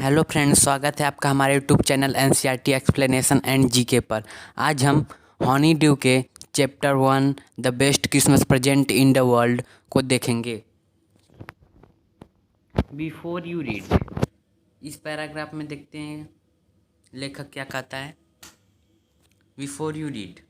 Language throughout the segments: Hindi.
हेलो फ्रेंड्स, स्वागत है आपका हमारे YouTube channel NCERT explanation and GK पर। आज हम हनी ड्यू के chapter 1 the best Christmas present in the world को देखेंगे। बिफोर यू रीड, इस पैराग्राफ में देखते हैं लेखक क्या कहता है। बिफोर यू रीड,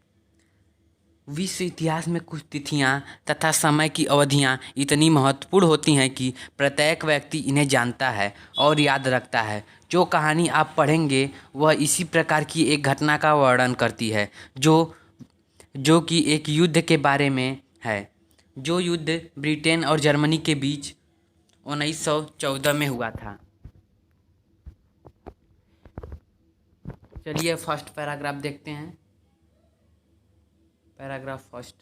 विश्व इतिहास में कुछ तिथियां तथा समय की अवधियां इतनी महत्वपूर्ण होती हैं कि प्रत्येक व्यक्ति इन्हें जानता है और याद रखता है। जो कहानी आप पढ़ेंगे वह इसी प्रकार की एक घटना का वर्णन करती है जो जो कि एक युद्ध के बारे में है। जो युद्ध ब्रिटेन और जर्मनी के बीच 1914 में हुआ था। चलिए फर्स्ट पैराग्राफ देखते हैं। पैराग्राफ फर्स्ट,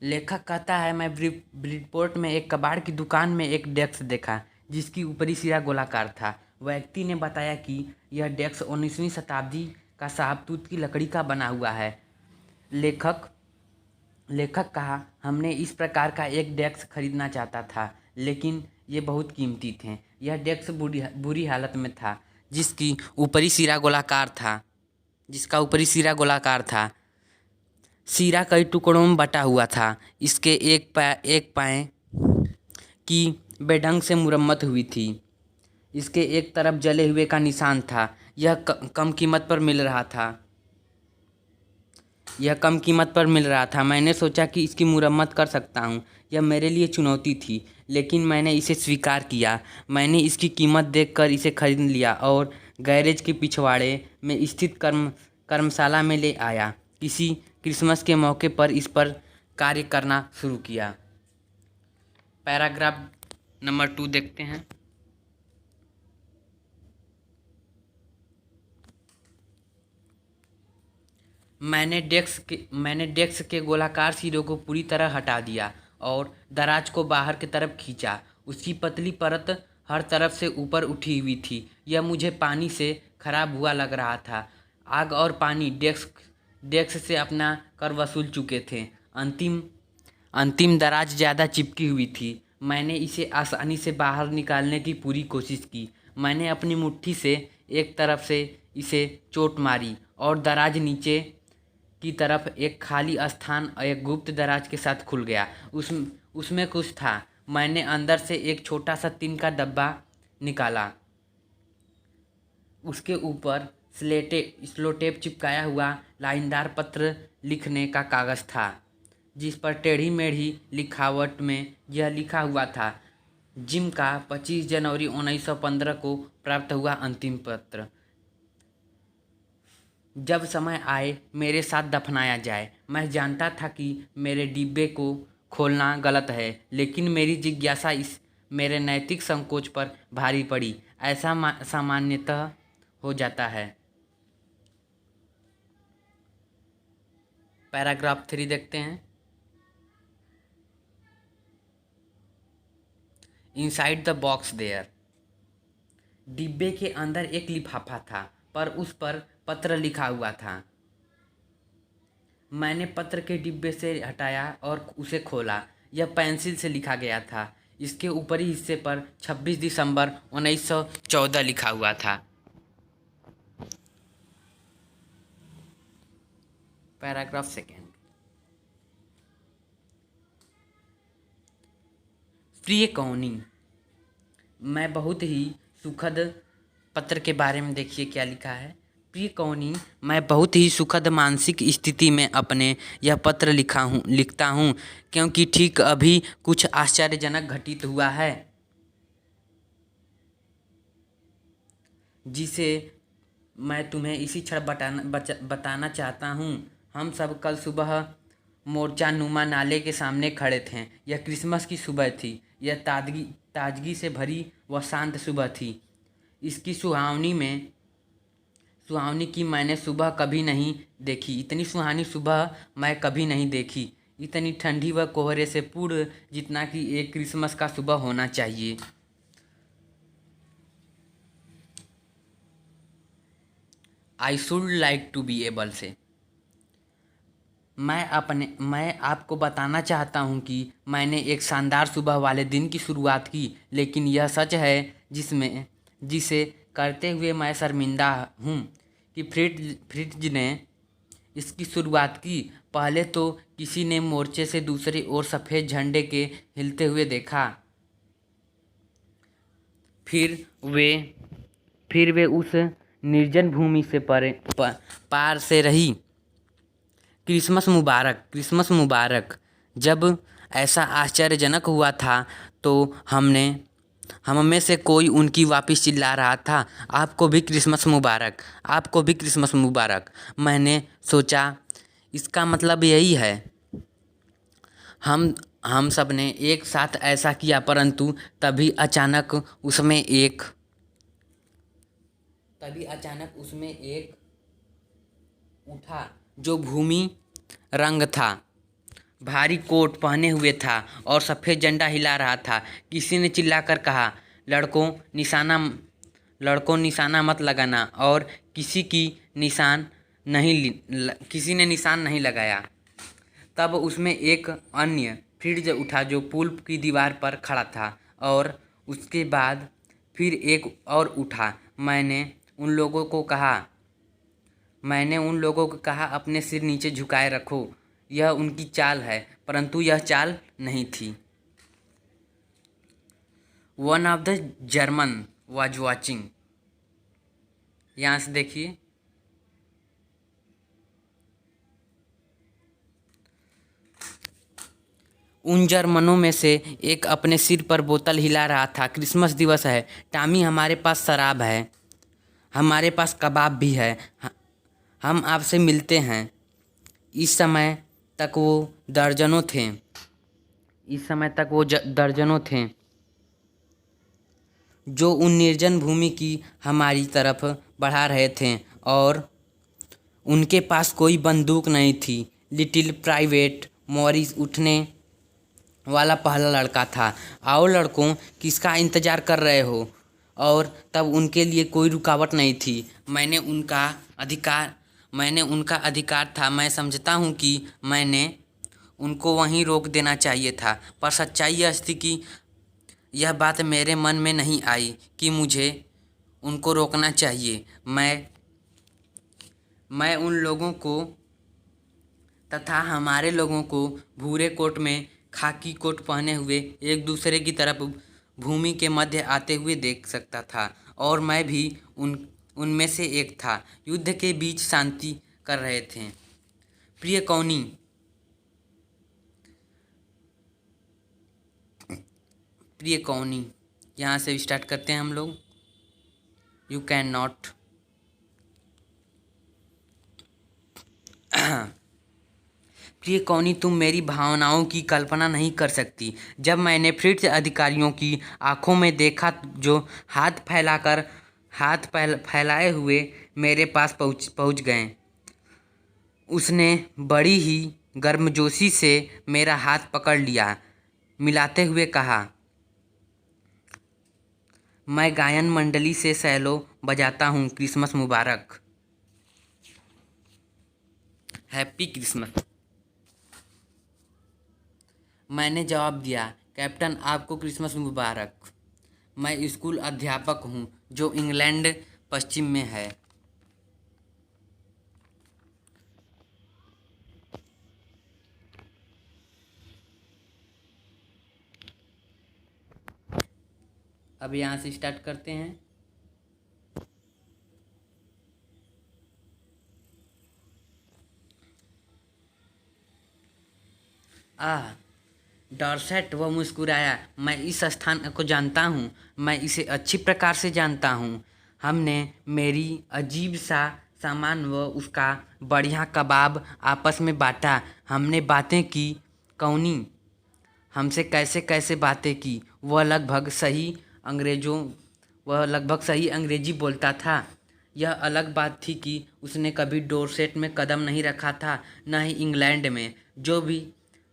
लेखक कहता है, मैं ब्रिडपोर्ट में एक कबाड़ की दुकान में एक डेस्क देखा जिसकी ऊपरी सिरा गोलाकार था। व्यक्ति ने बताया कि यह डेस्क 19वीं शताब्दी का शाहबतूत की लकड़ी का बना हुआ है। लेखक लेखक कहा, हमने इस प्रकार का एक डेस्क खरीदना चाहता था, लेकिन ये बहुत कीमती थे। यह डेस्क बुरी हालत में था, जिसका ऊपरी सिरा गोलाकार था। सिरा कई टुकड़ों में बटा हुआ था। इसके एक पाए की बेढंग से मुरम्मत हुई थी। इसके एक तरफ जले हुए का निशान था। कम कीमत पर मिल रहा था। मैंने सोचा कि इसकी मुरम्मत कर सकता हूँ। यह मेरे लिए चुनौती थी, लेकिन मैंने इसे स्वीकार किया। मैंने इसकी कीमत देखकर इसे खरीद लिया और गैरेज के पिछवाड़े में स्थित कर्मशाला में ले आया। किसी क्रिसमस के मौके पर इस पर कार्य करना शुरू किया। पैराग्राफ नंबर 2 देखते हैं। मैंने डेस्क के गोलाकार सिरों को पूरी तरह हटा दिया और दराज को बाहर की तरफ खींचा। उसकी पतली परत हर तरफ से ऊपर उठी हुई थी। यह मुझे पानी से खराब हुआ लग रहा था। आग और पानी डेस्क से अपना कर वसूल चुके थे। अंतिम दराज ज़्यादा चिपकी हुई थी। मैंने इसे आसानी से बाहर निकालने की पूरी कोशिश की। मैंने अपनी मुट्ठी से एक तरफ से इसे चोट मारी और दराज नीचे की तरफ एक खाली स्थान एक गुप्त दराज के साथ खुल गया। उसमें कुछ था। मैंने अंदर से एक छोटा सा टिन का डब्बा निकाला। उसके ऊपर स्लोटेप चिपकाया हुआ लाइनदार पत्र लिखने का कागज़ था, जिस पर टेढ़ी मेढ़ी लिखावट में यह लिखा हुआ था, जिम का 25 जनवरी 1915 को प्राप्त हुआ अंतिम पत्र। जब समय आए मेरे साथ दफनाया जाए। मैं जानता था कि मेरे डिब्बे को खोलना गलत है, लेकिन मेरी जिज्ञासा इस मेरे नैतिक संकोच पर भारी पड़ी। ऐसा सामान्यतः हो जाता है। पैराग्राफ 3 देखते हैं। इनसाइड द बॉक्स देयर, डिब्बे के अंदर एक लिफाफा था, पर उस पर पत्र लिखा हुआ था। मैंने पत्र के डिब्बे से हटाया और उसे खोला। यह पेंसिल से लिखा गया था। इसके ऊपरी हिस्से पर 26 दिसंबर 1914 लिखा हुआ था। पैराग्राफ 2, प्रिय कौनी, मैं बहुत ही सुखद पत्र के बारे में देखिए क्या लिखा है। प्रिय कौनी, मैं बहुत ही सुखद मानसिक स्थिति में अपने यह पत्र लिखता हूँ, क्योंकि ठीक अभी कुछ आश्चर्यजनक घटित हुआ है, जिसे मैं तुम्हें इसी क्षण बताना चाहता हूँ। हम सब कल सुबह मोर्चा नुमा नाले के सामने खड़े थे। यह क्रिसमस की सुबह थी। यह ताजगी से भरी व शांत सुबह थी। इसकी सुहावनी की मैंने सुबह कभी नहीं देखी। इतनी सुहानी सुबह मैं कभी नहीं देखी। इतनी ठंडी व कोहरे से पूर्ण, जितना कि एक क्रिसमस का सुबह होना चाहिए। I should like to be able से मैं आपको बताना चाहता हूँ कि मैंने एक शानदार सुबह वाले दिन की शुरुआत की, लेकिन यह सच है जिसे करते हुए मैं शर्मिंदा हूँ कि फ्रिट्ज ने इसकी शुरुआत की। पहले तो किसी ने मोर्चे से दूसरी ओर सफ़ेद झंडे के हिलते हुए देखा। फिर वे फिर वे उस निर्जन भूमि से पार से रही। क्रिसमस मुबारक, क्रिसमस मुबारक। जब ऐसा आश्चर्यजनक हुआ था तो हम में से कोई उनकी वापिस चिल्ला रहा था, आपको भी क्रिसमस मुबारक, आपको भी क्रिसमस मुबारक। मैंने सोचा इसका मतलब यही है। हम सब ने एक साथ ऐसा किया, परंतु तभी अचानक उसमें एक उठा जो भूमि रंग था, भारी कोट पहने हुए था और सफ़ेद झंडा हिला रहा था। किसी ने चिल्लाकर कहा, लड़कों निशाना मत लगाना, और किसी ने निशान नहीं लगाया। तब उसमें एक अन्य फ्रिट्ज उठा जो पुल की दीवार पर खड़ा था, और उसके बाद फिर एक और उठा। मैंने उन लोगों को कहा अपने सिर नीचे झुकाए रखो। यह उनकी चाल है, परंतु यह चाल नहीं थी। One of the German was watching. यहाँ से देखिए, उन जर्मनों में से एक अपने सिर पर बोतल हिला रहा था। क्रिसमस दिवस है टॉमी, हमारे पास शराब है, हमारे पास कबाब भी है, हम आपसे मिलते हैं। इस समय तक वो दर्जनों थे जो उन निर्जन भूमि की हमारी तरफ बढ़ा रहे थे, और उनके पास कोई बंदूक नहीं थी। लिटिल प्राइवेट मॉरिस उठने वाला पहला लड़का था। आओ लड़कों, किसका इंतज़ार कर रहे हो? और तब उनके लिए कोई रुकावट नहीं थी। मैंने उनका अधिकार था। मैं समझता हूँ कि मैंने उनको वहीं रोक देना चाहिए था, पर सच्चाई यह थी कि यह बात मेरे मन में नहीं आई कि मुझे उनको रोकना चाहिए। मैं उन लोगों को तथा हमारे लोगों को भूरे कोट में खाकी कोट पहने हुए एक दूसरे की तरफ भूमि के मध्य आते हुए देख सकता था, और मैं भी उनमें से एक था। युद्ध के बीच शांति कर रहे थे। प्रिय कौनी, यहाँ से स्टार्ट करते हैं हम लोग। You can not. प्रिय कौनी, तुम मेरी भावनाओं की कल्पना नहीं कर सकती। जब मैंने फ्रिट्ज अधिकारियों की आंखों में देखा जो हाथ फैलाए हुए मेरे पास पहुंच गए, उसने बड़ी ही गर्मजोशी से मेरा हाथ पकड़ लिया, मिलाते हुए कहा, मैं गायन मंडली से सैलो बजाता हूँ, क्रिसमस मुबारक। Happy Christmas. मैंने जवाब दिया, कैप्टन आपको क्रिसमस मुबारक। मैं स्कूल अध्यापक हूँ जो इंग्लैंड पश्चिम में है। अब यहाँ से स्टार्ट करते हैं। डॉर्सेट, वह मुस्कुराया। मैं इस स्थान को जानता हूँ, मैं इसे अच्छी प्रकार से जानता हूँ। हमने मेरी अजीब सा सामान व उसका बढ़िया कबाब आपस में बांटा। हमने बातें की। कौनी हमसे कैसे कैसे बातें की। वह लगभग सही अंग्रेजी बोलता था। यह अलग बात थी कि उसने कभी डोरसेट में कदम नहीं रखा था, न ही इंग्लैंड में।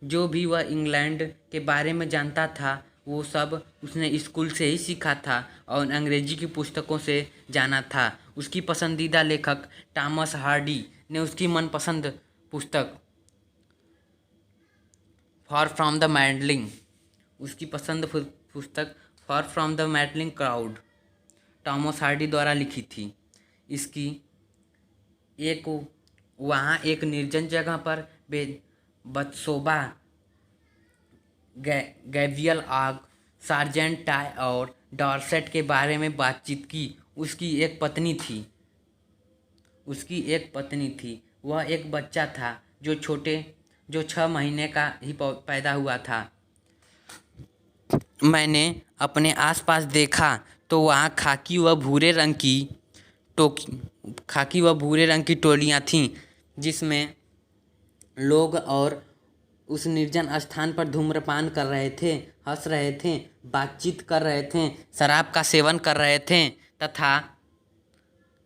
जो भी वह इंग्लैंड के बारे में जानता था वो सब उसने स्कूल से ही सीखा था और अंग्रेजी की पुस्तकों से जाना था। उसकी पसंदीदा लेखक टॉमस हार्डी ने उसकी मनपसंद पुस्तक फॉर फ्रॉम द मैडलिंग, उसकी पसंद पुस्तक far from the madding crowd Thomas Hardy द्वारा लिखी थी। इसकी एक वहाँ एक निर्जन जगह पर बत्सोबा, गैब्रियल आग, सार्जेंट टाई और डॉर्सेट के बारे में बातचीत की। उसकी एक पत्नी थी। वह एक बच्चा था जो 6 महीने का ही पैदा हुआ था। मैंने अपने आसपास देखा तो वहाँ खाकी व भूरे रंग की टोलियाँ थीं, जिसमें लोग और उस निर्जन स्थान पर धूम्रपान कर रहे थे, हंस रहे थे, बातचीत कर रहे थे, शराब का सेवन कर रहे थे तथा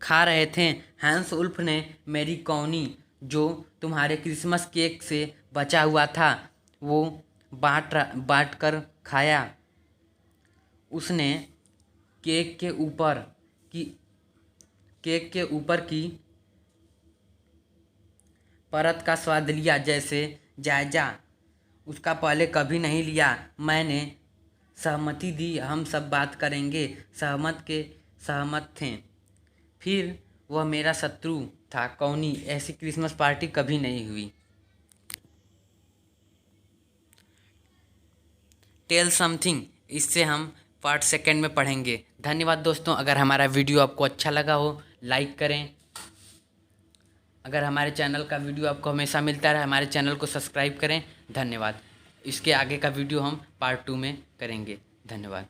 खा रहे थे। हैंस उल्फ ने मेरी कॉनी, जो तुम्हारे क्रिसमस केक से बचा हुआ था, वो बांट कर खाया। उसने केक के ऊपर की परत का स्वाद लिया, जैसे जायजा उसका पहले कभी नहीं लिया। मैंने सहमति दी, हम सब बात करेंगे। सहमत थे। फिर वह मेरा शत्रु था। कौनी, ऐसी क्रिसमस पार्टी कभी नहीं हुई। टेल समथिंग, इससे हम पार्ट 2 में पढ़ेंगे। धन्यवाद दोस्तों। अगर हमारा वीडियो आपको अच्छा लगा हो, लाइक करें। अगर हमारे चैनल का वीडियो आपको हमेशा मिलता रहे, हमारे चैनल को सब्सक्राइब करें। धन्यवाद। इसके आगे का वीडियो हम पार्ट 2 में करेंगे। धन्यवाद।